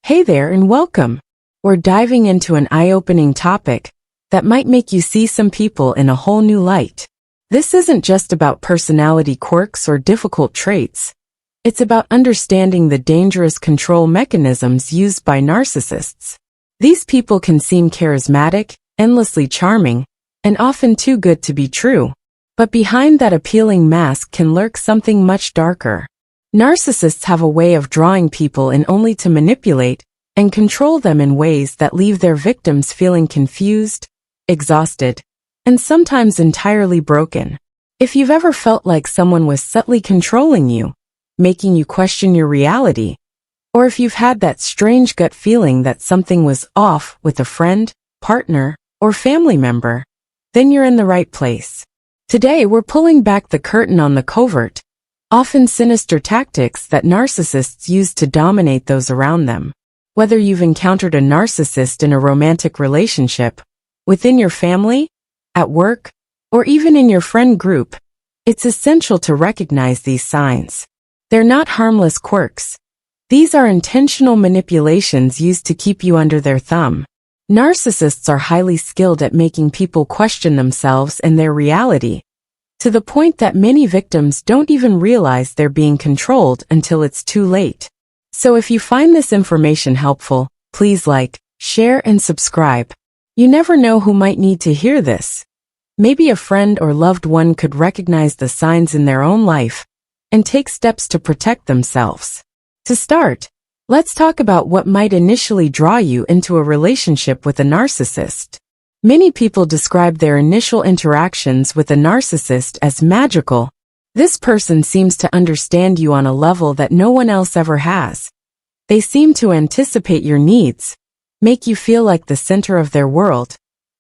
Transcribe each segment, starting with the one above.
Hey there and welcome. We're diving into an eye-opening topic that might make you see some people in a whole new light. This isn't just about personality quirks or difficult traits. It's about understanding the dangerous control mechanisms used by narcissists. These people can seem charismatic, endlessly charming, and often too good to be true. But behind that appealing mask can lurk something much darker. Narcissists have a way of drawing people in only to manipulate and control them in ways that leave their victims feeling confused, exhausted, and sometimes entirely broken. If you've ever felt like someone was subtly controlling you, making you question your reality, or if you've had that strange gut feeling that something was off with a friend, partner, or family member, then you're in the right place. Today we're pulling back the curtain on the covert, often sinister tactics that narcissists use to dominate those around them. Whether you've encountered a narcissist in a romantic relationship, within your family, at work, or even in your friend group, it's essential to recognize these signs. They're not harmless quirks. These are intentional manipulations used to keep you under their thumb. Narcissists are highly skilled at making people question themselves and their reality, to the point that many victims don't even realize they're being controlled until it's too late. So if you find this information helpful, please like, share, and subscribe. You never know who might need to hear this. Maybe a friend or loved one could recognize the signs in their own life and take steps to protect themselves. To start, let's talk about what might initially draw you into a relationship with a narcissist. Many people describe their initial interactions with a narcissist as magical. This person seems to understand you on a level that no one else ever has. They seem to anticipate your needs, make you feel like the center of their world,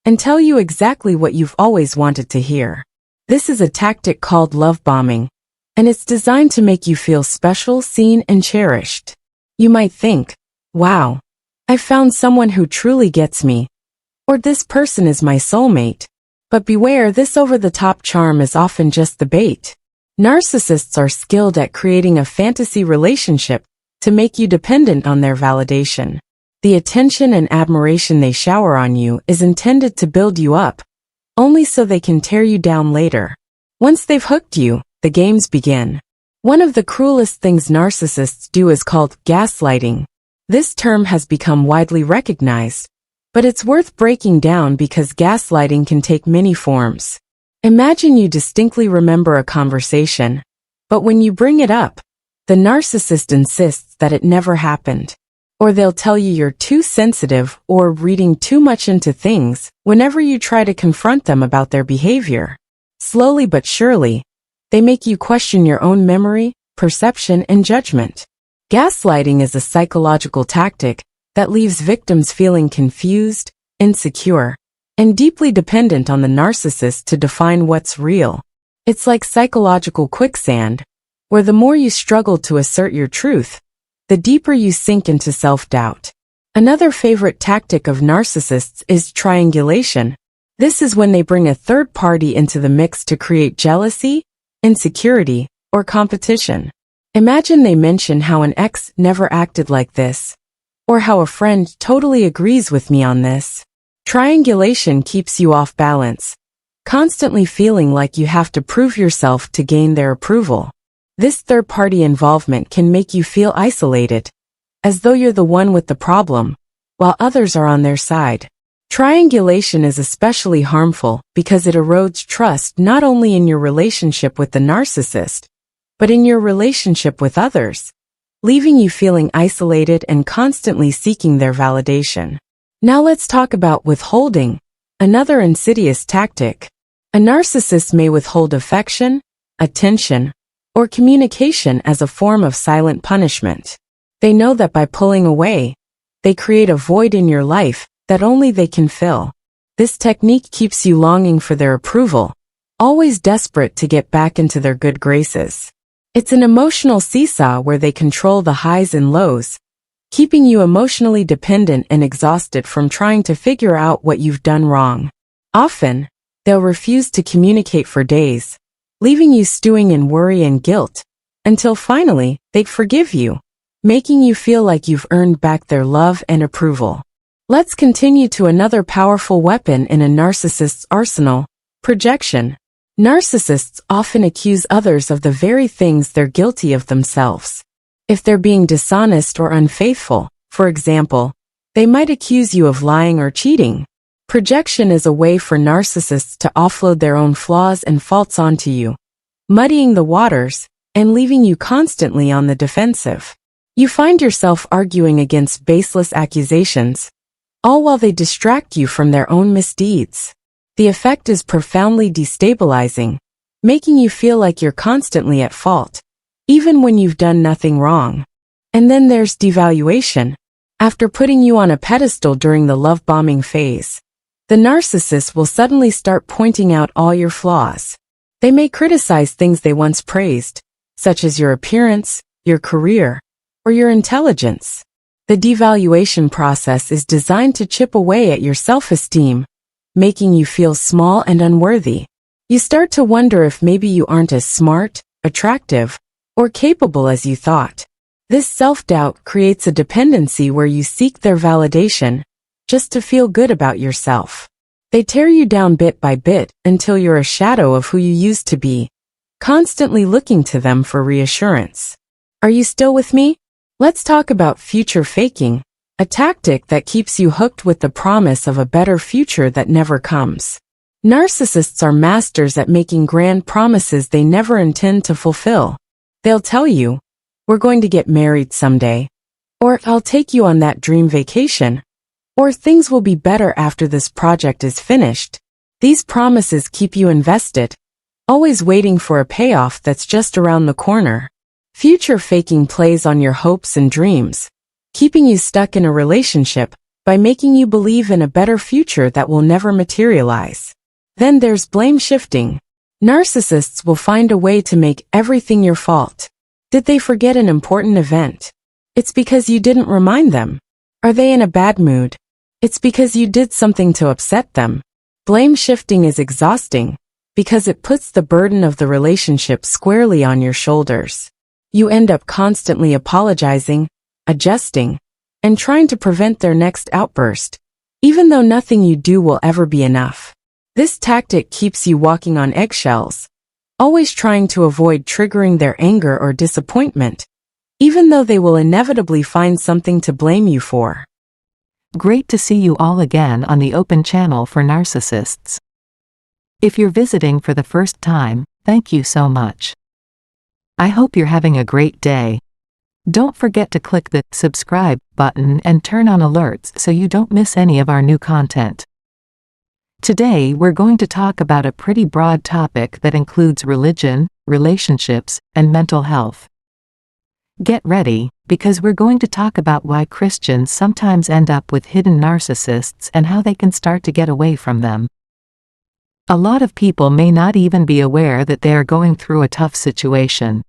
and tell you exactly what you've always wanted to hear. This is a tactic called love bombing, and it's designed to make you feel special, seen, and cherished. You might think, wow, I found someone who truly gets me, or this person is my soulmate. But beware, this over-the-top charm is often just the bait. Narcissists are skilled at creating a fantasy relationship to make you dependent on their validation. The attention and admiration they shower on you is intended to build you up, only so they can tear you down later. Once they've hooked you, the games begin. One of the cruelest things narcissists do is called gaslighting. This term has become widely recognized, but it's worth breaking down because gaslighting can take many forms. Imagine you distinctly remember a conversation, but when you bring it up, the narcissist insists that it never happened. Or they'll tell you you're too sensitive or reading too much into things whenever you try to confront them about their behavior. Slowly but surely, they make you question your own memory, perception, and judgment. Gaslighting is a psychological tactic that leaves victims feeling confused, insecure, and deeply dependent on the narcissist to define what's real. It's like psychological quicksand, where the more you struggle to assert your truth, the deeper you sink into self-doubt. Another favorite tactic of narcissists is triangulation. This is when they bring a third party into the mix to create jealousy, insecurity, or competition. Imagine they mention how an ex never acted like this, or how a friend totally agrees with me on this. Triangulation keeps you off balance, constantly feeling like you have to prove yourself to gain their approval. This third-party involvement can make you feel isolated, as though you're the one with the problem, while others are on their side. Triangulation is especially harmful because it erodes trust not only in your relationship with the narcissist, but in your relationship with others, leaving you feeling isolated and constantly seeking their validation. Now let's talk about withholding, another insidious tactic. A narcissist may withhold affection, attention, or communication as a form of silent punishment. They know that by pulling away, they create a void in your life that only they can fill. This technique keeps you longing for their approval, always desperate to get back into their good graces. It's an emotional seesaw where they control the highs and lows, keeping you emotionally dependent and exhausted from trying to figure out what you've done wrong. Often, they'll refuse to communicate for days, leaving you stewing in worry and guilt, until finally, they'd forgive you, making you feel like you've earned back their love and approval. Let's continue to another powerful weapon in a narcissist's arsenal: projection. Narcissists often accuse others of the very things they're guilty of themselves. If they're being dishonest or unfaithful, for example, they might accuse you of lying or cheating. Projection is a way for narcissists to offload their own flaws and faults onto you, muddying the waters and leaving you constantly on the defensive. You find yourself arguing against baseless accusations, all while they distract you from their own misdeeds. The effect is profoundly destabilizing, making you feel like you're constantly at fault, even when you've done nothing wrong. And then there's devaluation. After putting you on a pedestal during the love-bombing phase, the narcissist will suddenly start pointing out all your flaws. They may criticize things they once praised, such as your appearance, your career, or your intelligence. The devaluation process is designed to chip away at your self-esteem, making you feel small and unworthy. You start to wonder if maybe you aren't as smart, attractive, or capable as you thought. This self-doubt creates a dependency where you seek their validation just to feel good about yourself. They tear you down bit by bit until you're a shadow of who you used to be, constantly looking to them for reassurance. Are you still with me? Let's talk about future faking, a tactic that keeps you hooked with the promise of a better future that never comes. Narcissists are masters at making grand promises they never intend to fulfill. They'll tell you, "We're going to get married someday," or "I'll take you on that dream vacation," or "Things will be better after this project is finished." These promises keep you invested, always waiting for a payoff that's just around the corner. Future faking plays on your hopes and dreams, keeping you stuck in a relationship by making you believe in a better future that will never materialize. Then there's blame shifting. Narcissists will find a way to make everything your fault. Did they forget an important event? It's because you didn't remind them. Are they in a bad mood? It's because you did something to upset them. Blame shifting is exhausting because it puts the burden of the relationship squarely on your shoulders. You end up constantly apologizing, adjusting, and trying to prevent their next outburst, even though nothing you do will ever be enough. This tactic keeps you walking on eggshells, always trying to avoid triggering their anger or disappointment, even though they will inevitably find something to blame you for. Great to see you all again on the open channel for Narcissists. If you're visiting for the first time, thank you so much. I hope you're having a great day. Don't forget to click the subscribe button and turn on alerts so you don't miss any of our new content. Today we're going to talk about a pretty broad topic that includes religion, relationships, and mental health. Get ready, because we're going to talk about why Christians sometimes end up with hidden narcissists and how they can start to get away from them. A lot of people may not even be aware that they are going through a tough situation.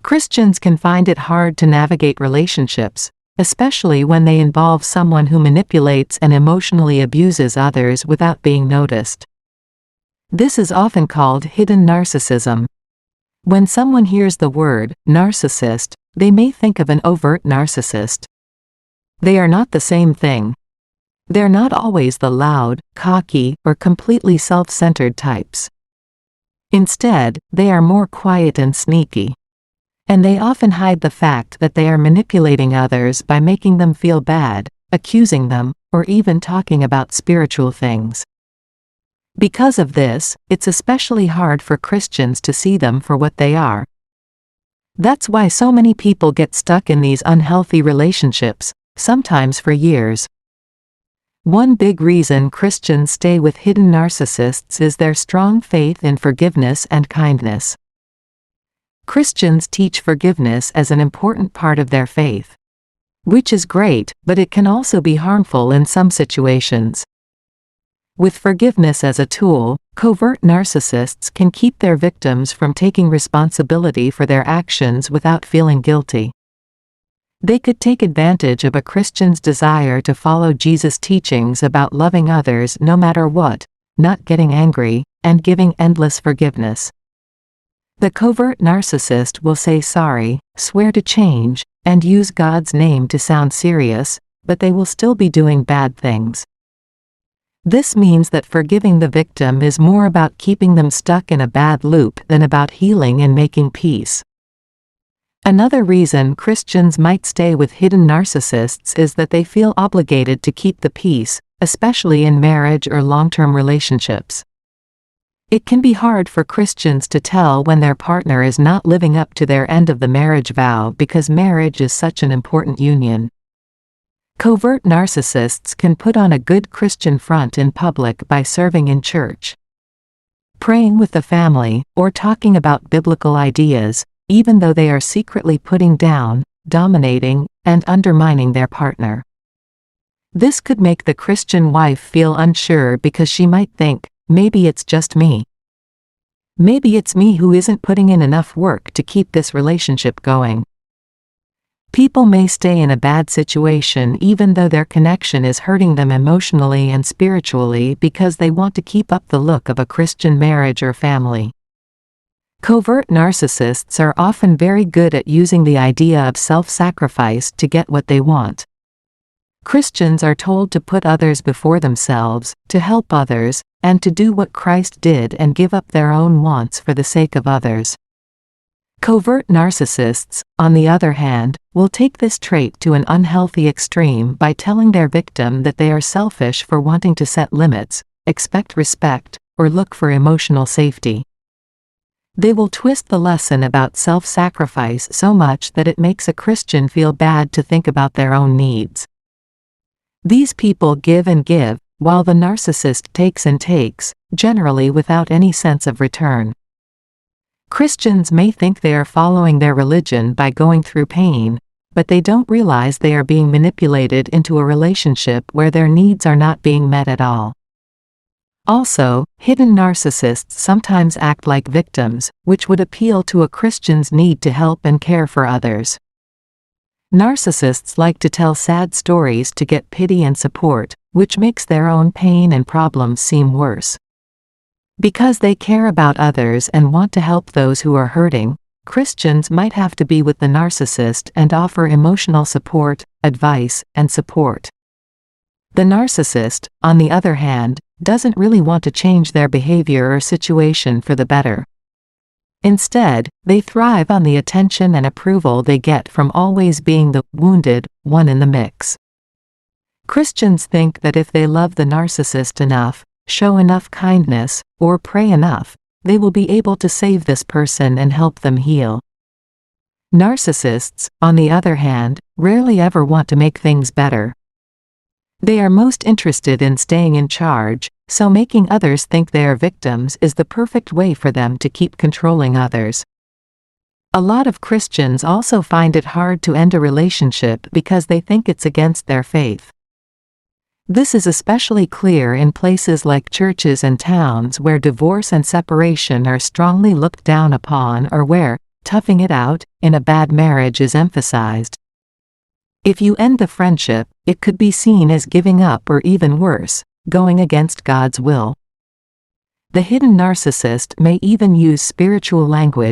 Christians can find it hard to navigate relationships, especially when they involve someone who manipulates and emotionally abuses others without being noticed. This is often called hidden narcissism. When someone hears the word narcissist, they may think of an overt narcissist. They are not the same thing. They're not always the loud, cocky, or completely self-centered types. Instead, they are more quiet and sneaky. And they often hide the fact that they are manipulating others by making them feel bad, accusing them, or even talking about spiritual things. Because of this, it's especially hard for Christians to see them for what they are. That's why so many people get stuck in these unhealthy relationships, sometimes for years. One big reason Christians stay with hidden narcissists is their strong faith in forgiveness and kindness. Christians teach forgiveness as an important part of their faith. Which is great, but it can also be harmful in some situations. With forgiveness as a tool, covert narcissists can keep their victims from taking responsibility for their actions without feeling guilty. They could take advantage of a Christian's desire to follow Jesus' teachings about loving others no matter what, not getting angry, and giving endless forgiveness. The covert narcissist will say sorry, swear to change, and use God's name to sound serious, but they will still be doing bad things. This means that forgiving the victim is more about keeping them stuck in a bad loop than about healing and making peace. Another reason Christians might stay with hidden narcissists is that they feel obligated to keep the peace, especially in marriage or long-term relationships. It can be hard for Christians to tell when their partner is not living up to their end of the marriage vow because marriage is such an important union. Covert narcissists can put on a good Christian front in public by serving in church, praying with the family, or talking about biblical ideas, even though they are secretly putting down, dominating, and undermining their partner. This could make the Christian wife feel unsure because she might think, maybe it's just me. Maybe it's me who isn't putting in enough work to keep this relationship going. People may stay in a bad situation even though their connection is hurting them emotionally and spiritually because they want to keep up the look of a Christian marriage or family. Covert narcissists are often very good at using the idea of self-sacrifice to get what they want. Christians are told to put others before themselves, to help others, and to do what Christ did and give up their own wants for the sake of others. Covert narcissists, on the other hand, will take this trait to an unhealthy extreme by telling their victim that they are selfish for wanting to set limits, expect respect, or look for emotional safety. They will twist the lesson about self-sacrifice so much that it makes a Christian feel bad to think about their own needs. These people give and give, while the narcissist takes and takes, generally without any sense of return. Christians may think they are following their religion by going through pain, but they don't realize they are being manipulated into a relationship where their needs are not being met at all. Also, hidden narcissists sometimes act like victims, which would appeal to a Christian's need to help and care for others. Narcissists like to tell sad stories to get pity and support, which makes their own pain and problems seem worse. Because they care about others and want to help those who are hurting, Christians might have to be with the narcissist and offer emotional support, advice, and support. The narcissist, on the other hand, doesn't really want to change their behavior or situation for the better. Instead, they thrive on the attention and approval they get from always being the wounded one in the mix. Christians think that if they love the narcissist enough, show enough kindness, or pray enough, they will be able to save this person and help them heal. Narcissists, on the other hand, rarely ever want to make things better. They are most interested in staying in charge, so making others think they are victims is the perfect way for them to keep controlling others. A lot of Christians also find it hard to end a relationship because they think it's against their faith. This is especially clear in places like churches and towns where divorce and separation are strongly looked down upon or where toughing it out in a bad marriage is emphasized. If you end the friendship, it could be seen as giving up or even worse, going against God's will. The hidden narcissist may even use spiritual language